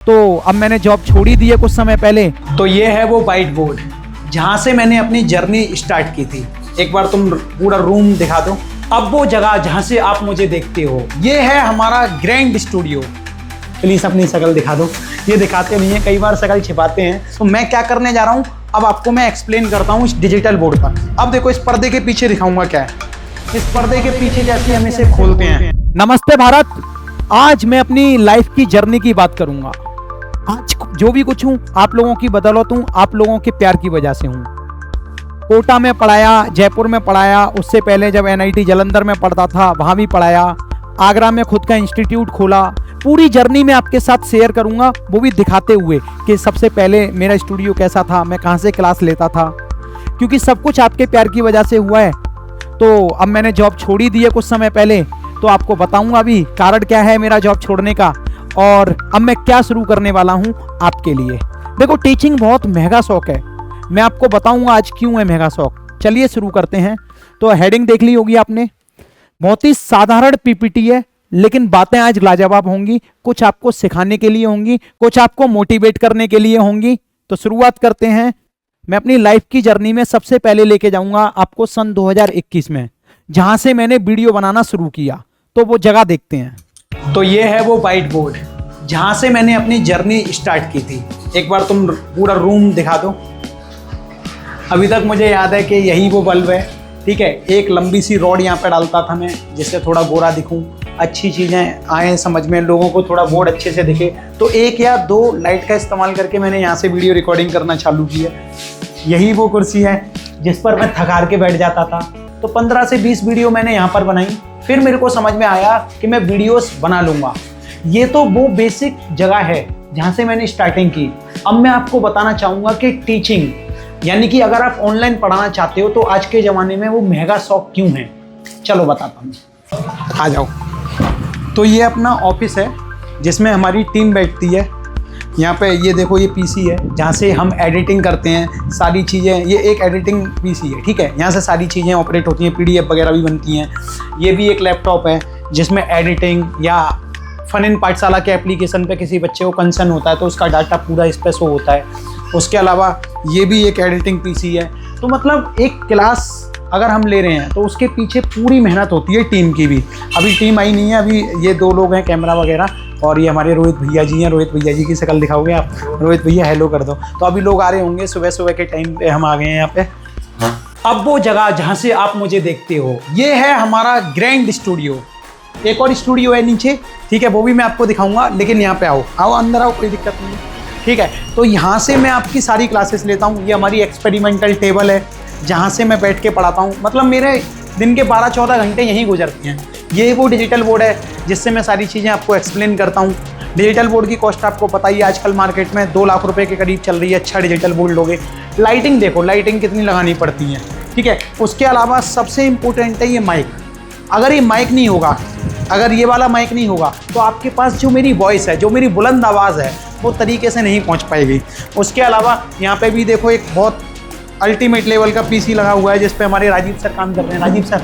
तो अब मैंने जॉब छोड़ी दी है कुछ समय पहले। तो ये है वो वाइट बोर्ड जहाँ से मैंने अपनी जर्नी स्टार्ट की थी। एक बार तुम पूरा रूम दिखा दो। अब वो जगह जहाँ से आप मुझे देखते हो ये है हमारा ग्रैंड स्टूडियो। प्लीज अपनी शक्ल दिखा दो। ये दिखाते नहीं है, कई बार शक्ल छिपाते हैं। तो मैं क्या करने जा रहा हूँ अब आपको मैं एक्सप्लेन करता हूँ इस डिजिटल बोर्ड पर। अब देखो इस पर्दे के पीछे दिखाऊंगा क्या है। इस पर्दे के पीछे जैसे हम इसे खोलते हैं। नमस्ते भारत। आज मैं अपनी लाइफ की जर्नी की बात करूंगा। आज जो भी कुछ हूं आप लोगों की बदौलत हूं, आप लोगों के प्यार की वजह से हूं। कोटा में पढ़ाया, जयपुर में पढ़ाया, उससे पहले जब NIT जालंधर में पढ़ता था वहां भी पढ़ाया, आगरा में खुद का इंस्टीट्यूट खोला। पूरी जर्नी में आपके साथ शेयर करूंगा, वो भी दिखाते हुए कि सबसे पहले मेरा स्टूडियो कैसा था, मैं कहां से क्लास लेता था, क्योंकि सब कुछ आपके प्यार की वजह से हुआ है। तो अब मैंने जॉब छोड़ी दी है कुछ समय पहले, तो आपको बताऊंगा अभी कारण क्या है मेरा जॉब छोड़ने का और अब मैं क्या शुरू करने वाला हूं आपके लिए। देखो टीचिंग बहुत महंगा शौक है, मैं आपको बताऊंगा आज क्यों है महंगा शौक। चलिए शुरू करते हैं। तो हेडिंग देख ली होगी आपने, बहुत ही साधारण PPT है लेकिन बातें आज लाजवाब होंगी। कुछ आपको सिखाने के लिए होंगी, कुछ आपको मोटिवेट करने के लिए होंगी। तो शुरुआत करते हैं। मैं अपनी लाइफ की जर्नी में सबसे पहले लेके जाऊंगा आपको सन 2021 में, जहां से मैंने वीडियो बनाना शुरू किया। तो वो जगह देखते हैं। तो ये है वो वाइट बोर्ड जहां से मैंने अपनी जर्नी स्टार्ट की थी। एक बार तुम पूरा रूम दिखा दो। अभी तक मुझे याद है कि यही वो बल्ब है, ठीक है। एक लंबी सी रॉड यहाँ पे डालता था मैं, जिससे थोड़ा गोरा दिखूं, अच्छी चीज़ें आए समझ में, लोगों को थोड़ा बोर्ड अच्छे से दिखे। तो एक या दो लाइट का इस्तेमाल करके मैंने यहाँ से वीडियो रिकॉर्डिंग करना चालू किया। यही वो कुर्सी है जिस पर मैं थकार के बैठ जाता था। तो 15 से 20 वीडियो मैंने यहाँ पर बनाई। फिर मेरे को समझ में आया कि मैं वीडियोस बना लूँगा। ये तो वो बेसिक जगह है जहाँ से मैंने स्टार्टिंग की। अब मैं आपको बताना चाहूँगा कि टीचिंग यानी कि अगर आप ऑनलाइन पढ़ाना चाहते हो तो आज के ज़माने में वो महंगा शौक क्यों है, चलो बताता हूँ। आ जाओ। तो ये अपना ऑफिस है जिसमें हमारी टीम बैठती है। यहाँ पे ये देखो ये PC है जहाँ से हम एडिटिंग करते हैं सारी चीज़ें। ये एक एडिटिंग PC है, ठीक है। यहाँ से सारी चीज़ें ऑपरेट होती हैं, PDF वगैरह भी बनती हैं। ये भी एक लैपटॉप है जिसमें एडिटिंग या फन इन पाठशाला के एप्लीकेशन पे किसी बच्चे को कंसर्न होता है तो उसका डाटा पूरा इस पे शो होता है। उसके अलावा ये भी एक एडिटिंग PC है। तो मतलब एक क्लास अगर हम ले रहे हैं तो उसके पीछे पूरी मेहनत होती है टीम की भी। अभी टीम आई नहीं है, अभी ये 2 लोग हैं कैमरा वगैरह, और ये हमारे रोहित भैया जी हैं। रोहित भैया जी की शक्ल दिखाओगे आप? रोहित भैया हेलो कर दो। तो अभी लोग आ रहे होंगे, सुबह सुबह के टाइम पे हम आ गए हैं यहाँ पे। अब वो जगह जहाँ से आप मुझे देखते हो ये है हमारा ग्रैंड स्टूडियो। एक और स्टूडियो है नीचे, ठीक है, वो भी मैं आपको दिखाऊंगा। लेकिन यहाँ पे आओ आओ अंदर आओ, कोई दिक्कत नहीं है, ठीक है। तो यहाँ से मैं आपकी सारी क्लासेस लेता हूँ। ये हमारी एक्सपेरिमेंटल टेबल है जहाँ से मैं बैठ के पढ़ाता हूँ। मतलब मेरे दिन के 12-14 घंटे यहीं गुजरते हैं। ये वो डिजिटल बोर्ड है जिससे मैं सारी चीज़ें आपको एक्सप्लेन करता हूँ। डिजिटल बोर्ड की कॉस्ट आपको पता ही है, आजकल मार्केट में 2 लाख रुपए के करीब चल रही है। अच्छा डिजिटल बोर्ड लोगे। लाइटिंग देखो, लाइटिंग कितनी लगानी पड़ती है, ठीक है। उसके अलावा सबसे इम्पोर्टेंट है ये माइक। अगर ये माइक नहीं होगा, अगर ये वाला माइक नहीं होगा तो आपके पास जो मेरी वॉइस है, जो मेरी बुलंद आवाज़ है, वो तरीके से नहीं पहुंच पाएगी। उसके अलावा यहाँ पे भी देखो एक बहुत अल्टीमेट लेवल का PC लगा हुआ है जिस पे हमारे राजीव सर काम कर रहे हैं। राजीव सर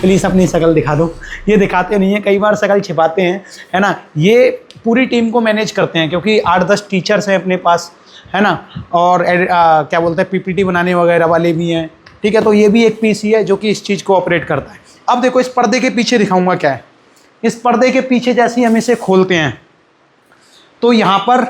प्लीज़ अपनी शक्ल दिखा दो। ये दिखाते नहीं है, कई बार शक्ल छिपाते हैं, है ना। ये पूरी टीम को मैनेज करते हैं क्योंकि 8-10 टीचर्स हैं अपने पास, है ना। और क्या बोलते हैं PPT बनाने वगैरह वाले भी हैं, ठीक है। तो ये भी एक PC है जो कि इस चीज़ को ऑपरेट करता है। अब देखो इस पर्दे के पीछे दिखाऊंगा क्या है। इस पर्दे के पीछे जैसे ही हम इसे खोलते हैं तो यहाँ पर,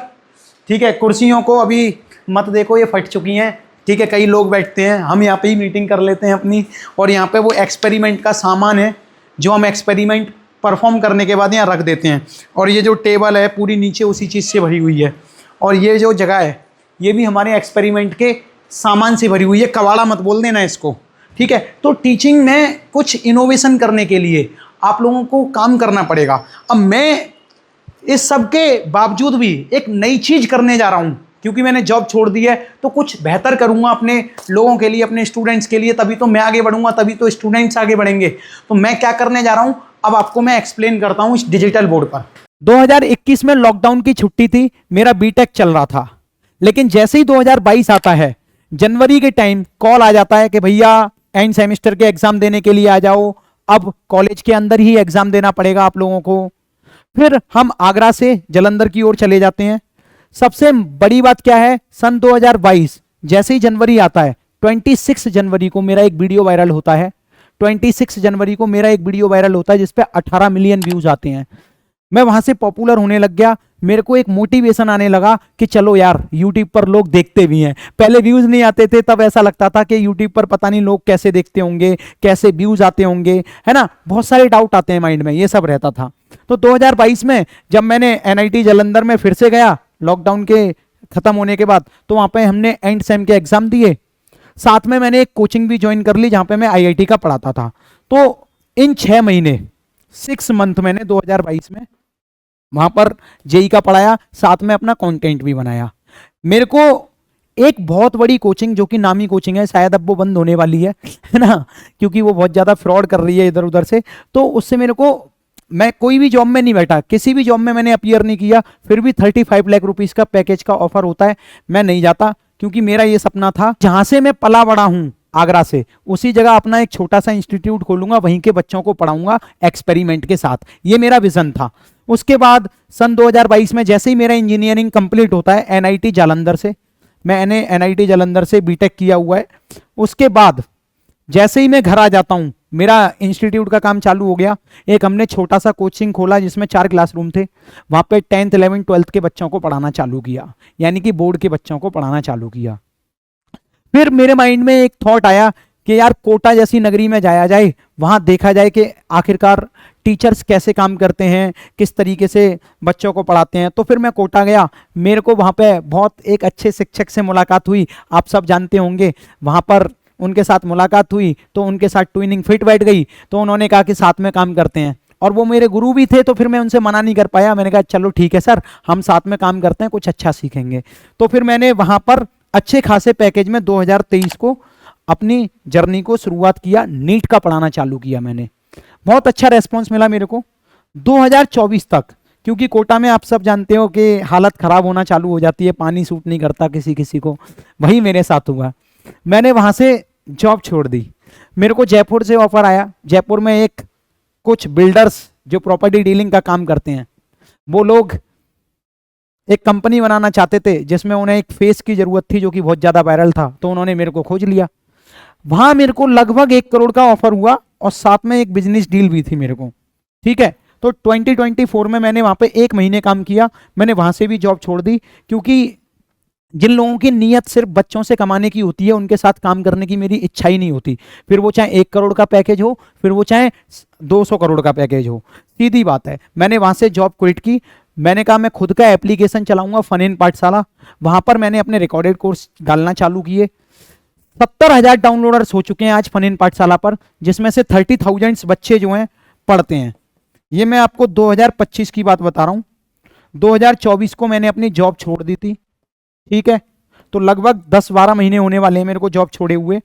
ठीक है, कुर्सियों को अभी मत देखो, ये फट चुकी हैं, ठीक है। कई लोग बैठते हैं, हम यहाँ पे ही मीटिंग कर लेते हैं अपनी। और यहाँ पे वो एक्सपेरिमेंट का सामान है जो हम एक्सपेरिमेंट परफॉर्म करने के बाद यहाँ रख देते हैं। और ये जो टेबल है पूरी नीचे उसी चीज़ से भरी हुई है। और ये जो जगह है ये भी हमारे एक्सपेरिमेंट के सामान से भरी हुई है। कबाड़ा मत बोल देना इसको, ठीक है। तो टीचिंग में कुछ इनोवेशन करने के लिए आप लोगों को काम करना पड़ेगा। अब मैं इस सब के बावजूद भी एक नई चीज़ करने जा रहा हूँ क्योंकि मैंने जॉब छोड़ दी है। तो कुछ बेहतर करूँगा अपने लोगों के लिए, अपने स्टूडेंट्स के लिए, तभी तो मैं आगे बढ़ूँगा, तभी तो स्टूडेंट्स आगे बढ़ेंगे। तो मैं क्या करने जा रहा हूँ अब आपको मैं एक्सप्लेन करता हूँ इस डिजिटल बोर्ड पर। 2021 में लॉकडाउन की छुट्टी थी, मेरा BTech चल रहा था। लेकिन जैसे ही 2022 आता है, जनवरी के टाइम कॉल आ जाता है कि भैया एंड सेमेस्टर के एग्जाम देने के लिए आ जाओ। अब कॉलेज के अंदर ही एग्जाम देना पड़ेगा आप लोगों को। फिर हम आगरा से जालंधर की ओर चले जाते हैं। सबसे बड़ी बात क्या है, सन 2022 जैसे ही जनवरी आता है, 26 जनवरी को मेरा एक वीडियो वायरल होता है। 26 जनवरी को मेरा एक वीडियो वायरल होता है जिसपे 18 मिलियन व्यूज आते हैं। मैं वहां से पॉपुलर होने लग गया। मेरे को एक मोटिवेशन आने लगा कि चलो यार, यूट्यूब पर लोग देखते भी हैं। पहले व्यूज नहीं आते थे, तब ऐसा लगता था कि यूट्यूब पर पता नहीं लोग कैसे देखते होंगे, कैसे व्यूज आते होंगे, है ना, बहुत सारे डाउट आते हैं माइंड में, ये सब रहता था। तो 2022 में जब मैंने एनआईटी जालंधर में फिर से गया लॉकडाउन के खत्म होने के बाद, तो वहां पे हमने एंड सेम के एग्जाम दिए। साथ में मैंने एक कोचिंग भी ज्वाइन कर ली जहां पे मैं आईआईटी का पढ़ाता था। तो इन 6 महीने 6 मंथ मैंने 2022 में वहां पर जेई का पढ़ाया, साथ में अपना कंटेंट भी बनाया। मेरे को एक बहुत बड़ी कोचिंग, जो कि नामी कोचिंग है, शायद अब वो बंद होने वाली है ना, क्योंकि वो बहुत ज्यादा फ्रॉड कर रही है इधर उधर से। तो उससे मेरे को, मैं कोई भी जॉब में नहीं बैठा, किसी भी जॉब में मैंने अपीयर नहीं किया, फिर भी 35 लाख रुपीस का पैकेज का ऑफर होता है, मैं नहीं जाता, क्योंकि मेरा ये सपना था, जहां से मैं पला बड़ा हूं आगरा से, उसी जगह अपना एक छोटा सा इंस्टीट्यूट खोलूंगा, वहीं के बच्चों को पढ़ाऊंगा एक्सपेरिमेंट के साथ। ये मेरा विजन था। उसके बाद सन 2022 में जैसे ही मेरा इंजीनियरिंग कंप्लीट होता है एनआईटी जालंधर से, मैंने एनआईटी जालंधर से बीटेक किया हुआ है। उसके बाद जैसे ही मैं घर आ जाता हूं, मेरा इंस्टीट्यूट का काम चालू हो गया। एक हमने छोटा सा कोचिंग खोला जिसमें 4 क्लासरूम थे, वहां पे 10th 11th 12th के बच्चों को पढ़ाना चालू किया, यानी कि बोर्ड के बच्चों को पढ़ाना चालू किया। फिर मेरे माइंड में एक थॉट आया कि यार कोटा जैसी नगरी में जाया जाए, वहां देखा जाए कि आखिरकार टीचर्स कैसे काम करते हैं, किस तरीके से बच्चों को पढ़ाते हैं। तो फिर मैं कोटा गया, मेरे को वहां पे बहुत एक अच्छे शिक्षक से मुलाकात हुई, आप सब जानते होंगे। वहां पर उनके साथ मुलाकात हुई तो उनके साथ ट्विनिंग फिट बैठ गई, तो उन्होंने कहा कि साथ में काम करते हैं, और वो मेरे गुरु भी थे। तो फिर मैं उनसे मना नहीं कर पाया, मैंने कहा चलो ठीक है सर, हम साथ में काम करते हैं, कुछ अच्छा सीखेंगे। तो फिर मैंने वहां पर अच्छे खासे पैकेज में 2023 को अपनी जर्नी को शुरुआत किया, नीट का पढ़ाना चालू किया मैंने। बहुत अच्छा रेस्पॉन्स मिला मेरे को 2024 तक, क्योंकि कोटा में आप सब जानते हो कि हालत खराब होना चालू हो जाती है, पानी सूट नहीं करता किसी किसी को, वही मेरे साथ हुआ। मैंने वहां से जॉब छोड़ दी, मेरे को जयपुर से ऑफर आया। जयपुर में एक कुछ बिल्डर्स जो प्रॉपर्टी डीलिंग का काम करते हैं, वो लोग एक कंपनी बनाना चाहते थे जिसमें उन्हें एक फेस की जरूरत थी जो कि बहुत ज्यादा वायरल था, तो उन्होंने मेरे को खोज लिया। वहां मेरे को लगभग 1 करोड़ का ऑफर हुआ, और साथ में एक बिजनेस डील भी थी मेरे को, ठीक है। तो 2024 में मैंने वहां पे 1 महीने काम किया, मैंने वहां से भी जॉब छोड़ दी, क्योंकि जिन लोगों की नीयत सिर्फ बच्चों से कमाने की होती है, उनके साथ काम करने की मेरी इच्छा ही नहीं होती, फिर वो चाहे 1 करोड़ का पैकेज हो, फिर वो चाहे 200 करोड़ का पैकेज हो, सीधी बात है। मैंने वहां से जॉब क्विट की, मैंने कहा मैं खुद का एप्लीकेशन चलाऊंगा, फन इन पाठशाला। वहां पर मैंने अपने रिकॉर्डेड कोर्स डालना चालू किए। 70,000 डाउनलोडर्स हो चुके हैं आज फन इन पाठशाला पर, जिसमें से 30,000 बच्चे जो हैं पढ़ते हैं। ये मैं आपको 2025 की बात बता रहा हूं। 2024 को मैंने अपनी जॉब छोड़ दी थी, ठीक है। तो लगभग 10-12 महीने होने वाले हैं मेरे को जॉब छोड़े हुए।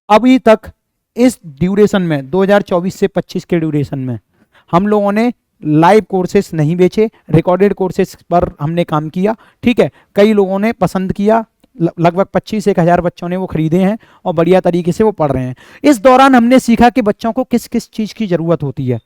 अभी तक इस ड्यूरेशन में, 2024 से 25 के ड्यूरेशन में, हम लोगों ने लाइव कोर्सेस नहीं बेचे, रिकॉर्डेड कोर्सेस पर हमने काम किया, ठीक है। कई लोगों ने पसंद किया, लगभग 25-1 हज़ार बच्चों ने वो खरीदे हैं और बढ़िया तरीके से वो पढ़ रहे हैं। इस दौरान हमने सीखा कि बच्चों को किस किस चीज की जरूरत होती है,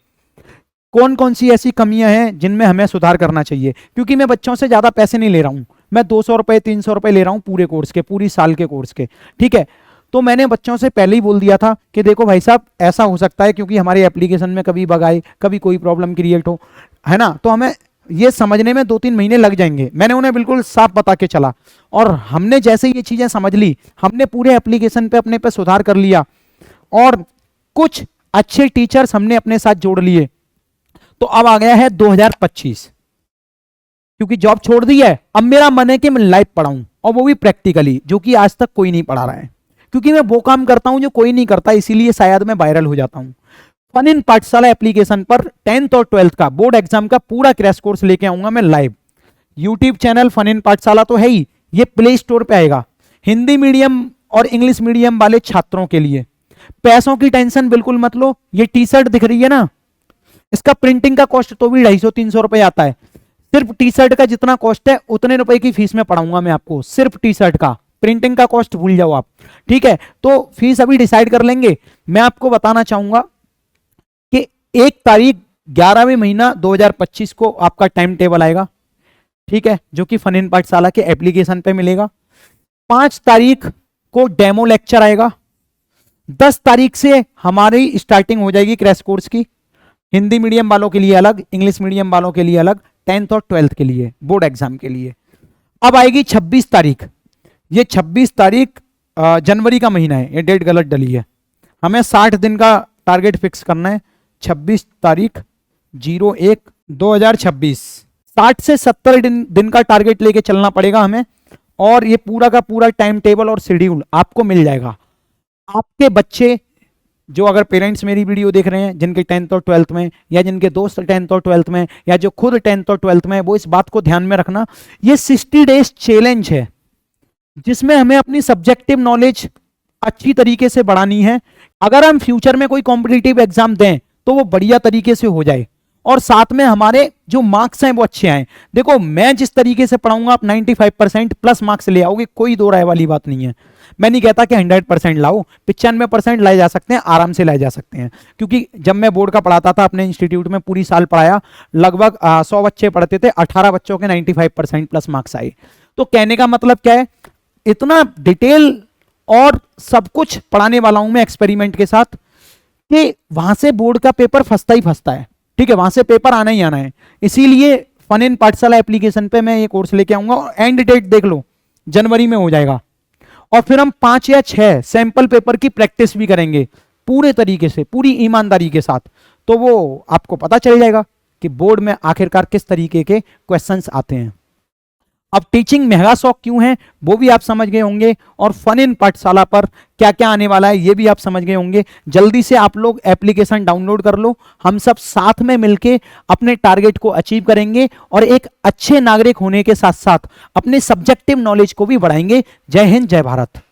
कौन कौन सी ऐसी कमियां हैं जिनमें हमें सुधार करना चाहिए। क्योंकि मैं बच्चों से ज्यादा पैसे नहीं ले रहा हूं, मैं 200 रुपए 300 रुपए ले रहा हूं पूरे कोर्स के, पूरी साल के कोर्स के, ठीक है। तो मैंने बच्चों से पहले ही बोल दिया था कि देखो भाई साहब, ऐसा हो सकता है क्योंकि हमारे एप्लीकेशन में कभी बग आए, कभी कोई प्रॉब्लम क्रिएट हो, है ना, तो हमें ये समझने में 2-3 महीने लग जाएंगे। मैंने उन्हें बिल्कुल साफ बता के चला, और हमने जैसे ये चीजें समझ ली, हमने पूरे एप्लीकेशन पे अपने पे सुधार कर लिया, और कुछ अच्छे टीचर्स हमने अपने साथ जोड़ लिए। तो अब आ गया है 2025, क्योंकि जॉब छोड़ दी है, अब मेरा मन है कि मैं लाइव पढ़ाऊं, और वो भी प्रैक्टिकली, जो कि आज तक कोई नहीं पढ़ा रहा है। क्योंकि मैं वो काम करता हूं जो कोई नहीं करता, इसीलिए शायद मैं वायरल हो जाता हूं। फन इन पाठशाला एप्लीकेशन पर 10th और 12th का बोर्ड एग्जाम का पूरा क्रैश कोर्स लेके आऊंगा मैं live. YouTube channel fun in Pathshala तो है ही, ये प्ले स्टोर पे आएगा, हिंदी मीडियम और इंग्लिश मीडियम वाले छात्रों के लिए। पैसों की टेंशन बिल्कुल मत लो, ये टी शर्ट दिख रही है ना, इसका प्रिंटिंग का कॉस्ट तो भी 250-300 रुपए आता है। सिर्फ टी शर्ट का जितना कॉस्ट है उतने रुपए की फीस में पढ़ाऊंगा मैं आपको, सिर्फ टी शर्ट का। प्रिंटिंग का कॉस्ट भूल जाओ आप, ठीक है। तो फीस अभी डिसाइड कर लेंगे। मैं आपको बताना चाहूंगा कि 1 तारीख 11वें महीना 2025 को आपका टाइम टेबल आएगा। ठीक है, जो कि फन इन पाठशाला के एप्लीकेशन पे मिलेगा। 5 तारीख को डेमो लेक्चर आएगा। 10 तारीख से हमारी स्टार्टिंग हो जाएगी क्रैश कोर्स की। हिंदी मीडियम वालों के लिए अलग, इंग्लिश मीडियम वालों के लिए अलग, 10th और 12th के लिए, बोर्ड एग्जाम के लिए। अब आएगी 26 तारीख। ये 26 तारीख जनवरी का महीना है, ये डेट गलत डली है। हमें 60 दिन का टारगेट फिक्स करना है। 26 तारीख 01/2026, 60 से 70 दिन का टारगेट लेके चलना पड़ेगा हमें। और ये पूरा का पूरा टाइम टेबल और शेड्यूल आपको मिल जाएगा। आपके बच्चे जो, अगर पेरेंट्स मेरी वीडियो देख रहे हैं जिनके 10th और 12th में, या जिनके दोस्त 10th और 12th में, या जो खुद 10th और 12th में, वो इस बात को ध्यान में रखना, ये 60 डेज चैलेंज है जिसमें हमें अपनी सब्जेक्टिव नॉलेज अच्छी तरीके से बढ़ानी है। अगर हम फ्यूचर में कोई कॉम्पिटिटिव एग्जाम दें तो वो बढ़िया तरीके से हो जाए और साथ में हमारे जो मार्क्स हैं वो अच्छे आए। देखो, मैं जिस तरीके से पढ़ाऊंगा आप 95% प्लस मार्क्स ले आओगे, कोई दो राय वाली बात नहीं है। मैं नहीं कहता कि 100% लाओ, 95% लाए जा सकते हैं, आराम से लाए जा सकते हैं। क्योंकि जब मैं बोर्ड का पढ़ाता था अपने इंस्टीट्यूट में, पूरी साल पढ़ाया, लगभग 100 बच्चे पढ़ते थे, 18 बच्चों के 95% प्लस मार्क्स आए। तो कहने का मतलब क्या है, इतना डिटेल और सब कुछ पढ़ाने वाला हूं मैं एक्सपेरिमेंट के साथ कि वहां से बोर्ड का पेपर फंसता ही फंसता है। ठीक है, वहां से पेपर आना ही आना है। इसीलिए फन इन पाठशाला एप्लीकेशन पे मैं ये कोर्स लेके आऊंगा और एंड डेट देख लो, जनवरी में हो जाएगा। और फिर हम 5 या 6 सैंपल पेपर की प्रैक्टिस भी करेंगे पूरे तरीके से, पूरी ईमानदारी के साथ। तो वो आपको पता चल जाएगा कि बोर्ड में आखिरकार किस तरीके के क्वेश्चंस आते हैं। अब टीचिंग महंगा शौक क्यों है वो भी आप समझ गए होंगे, और फन इन पाठशाला पर क्या क्या आने वाला है ये भी आप समझ गए होंगे। जल्दी से आप लोग एप्लीकेशन डाउनलोड कर लो, हम सब साथ में मिलके अपने टारगेट को अचीव करेंगे और एक अच्छे नागरिक होने के साथ साथ अपने सब्जेक्टिव नॉलेज को भी बढ़ाएंगे। जय हिंद, जय भारत।